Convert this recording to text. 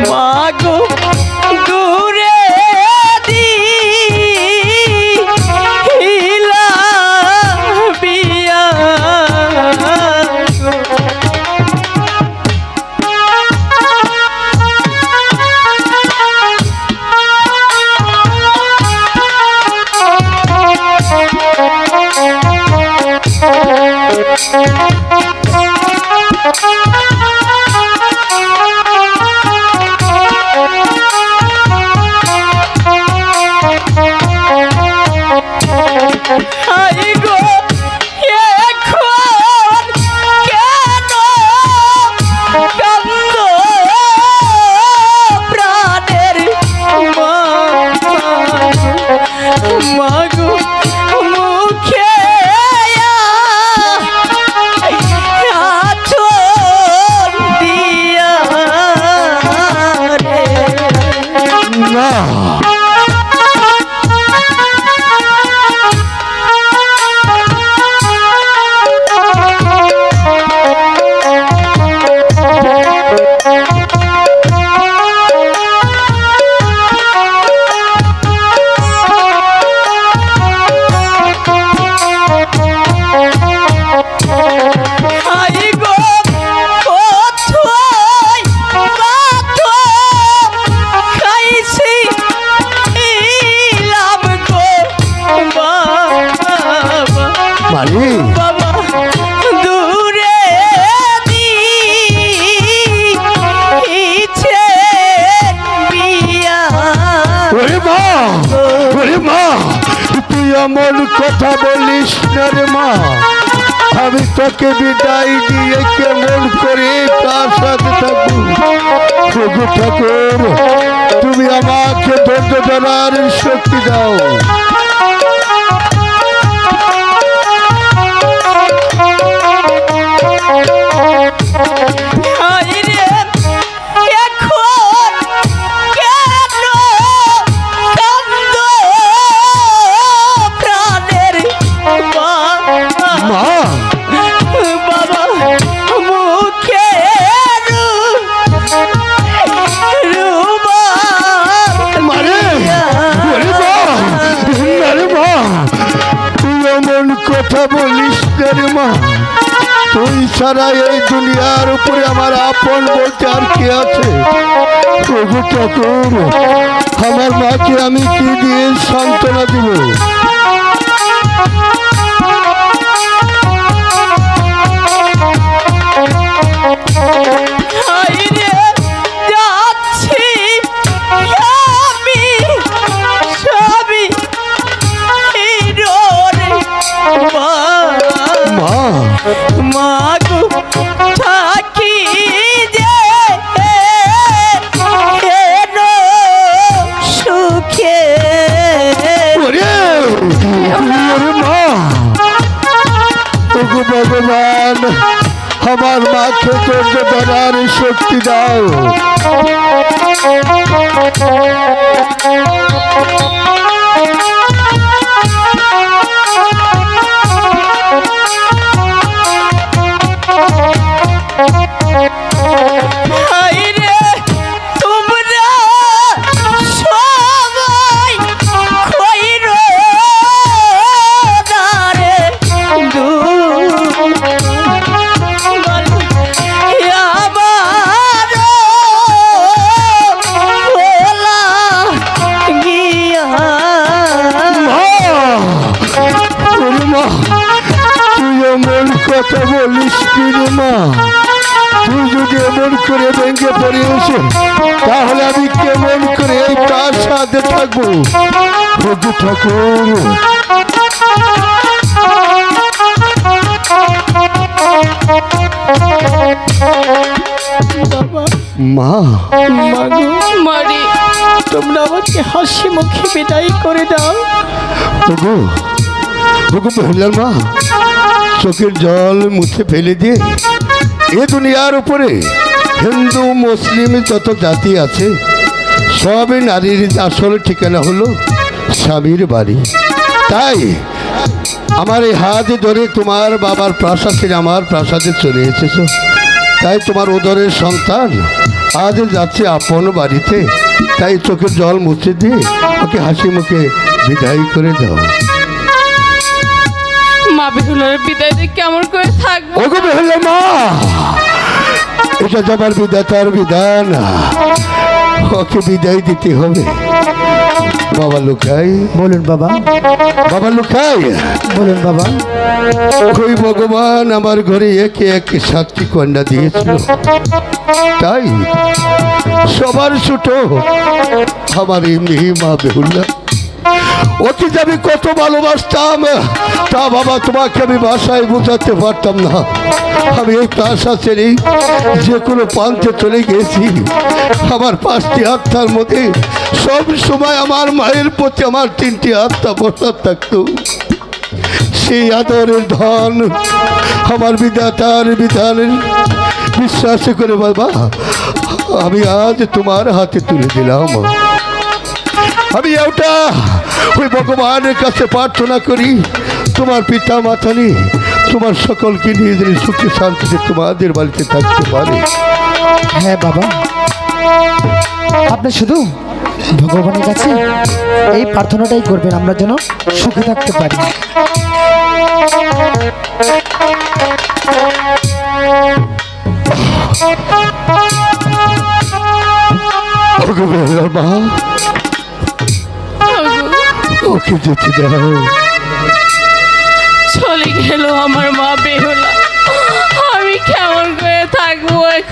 মাগো দূরে দিলা বিয়া এমন কথা বলিস না রে মা, আমি তোকে বিদায় দিয়ে কেমন করে তার সাথে থাকবো। প্রভু ঠাকুর, তুমি আমাকে ধৈর্য ধরার শক্তি দাও। কথা বলিস না রে মা, তুই ছাড়া এই দুনিয়ার উপরে আমার আপন বলতে আর কে আছে? প্রভু ঠাকুর, আমার মাকে আমি কি দিয়ে সান্ত্বনা দিব? মাগো থাকি যে সুখে ভগবান, আমার মাকে ধৈর্য ধরার শক্তি দাও। কথা বলিস কি রে মা, তুই যদি এমন করে ভেঙে পড়ে এসে, তাহলে আমি কেমন করে এই তার সাথে থাকবো? প্রভু ঠাকুর, মা, মারি তোমরা আমাকে হাসি মুখে বিদায় করে দাও। ওগো ওগো মহিলার মা, চোখের জল মুছে ফেলে দিয়ে এ দুনিয়ার উপরে হিন্দু মুসলিম যত জাতি আছে সবই নারীর আসল ঠিকানা হলো স্বামীর বাড়ি। তাই আমার এই হাত ধরে তোমার বাবার প্রাসাদ থেকে আমার প্রাসাদে চলে এসেছো। তাই তোমার উদরের সন্তান আজ যাচ্ছে আপন বাড়িতে, তাই চোখের জল মুছে দিয়ে ওকে হাসি মুখে বিদায় করে দাও। মা বেহুলার বিদায় দিয়ে কেমন করে থাকবো? ওগো বেহুলা মা, এটা যাবার বিধাতার বিধান, ওকে বিদায় দিতে হবে। বাবা লুকাই, বলুন বাবা, বাবা লুকাই, বলুন বাবা। ওই ভগবান আমার ঘরে একে একে 7টি কন্যা দিয়েছিল, তাই সবার ছোট আমার এই মেয়ে মা বেহুলা। ওকে যে আমি কত ভালোবাসতাম তা বাবা তোমাকে আমি বাসায় বোঝাতে পারতাম না। আমি এই আশা ছেড়ে যে কোনো প্রান্তে চলে গেছি। আমার 5টি আত্মার মধ্যে সব সময় আমার মায়ের প্রতি আমার 3টি আত্মা বসা থাকতো। সেই আদরের ধন আমার বিধাতার বিধানের বিশ্বাস করে বাবা আমি আজ তোমার হাতে তুলে দিলাম। আমি ওটা ওই ভগবানের কাছে প্রার্থনা করি, তোমার পিতা মাতা নিয়ে তোমার সকলকে নিয়ে যদি সুখে শান্তিতে তোমাদের বাড়িতে থাকতে পারে। হ্যাঁ বাবা, আপনি শুধু ভগবানের কাছে এই প্রার্থনাটাই করবেন, আমরা যেন সুখে থাকতে পারি। মা, ওকে যেতে দাও। চলে গেল আমার মা বেহুলা, আমি কেমন করে থাকবো?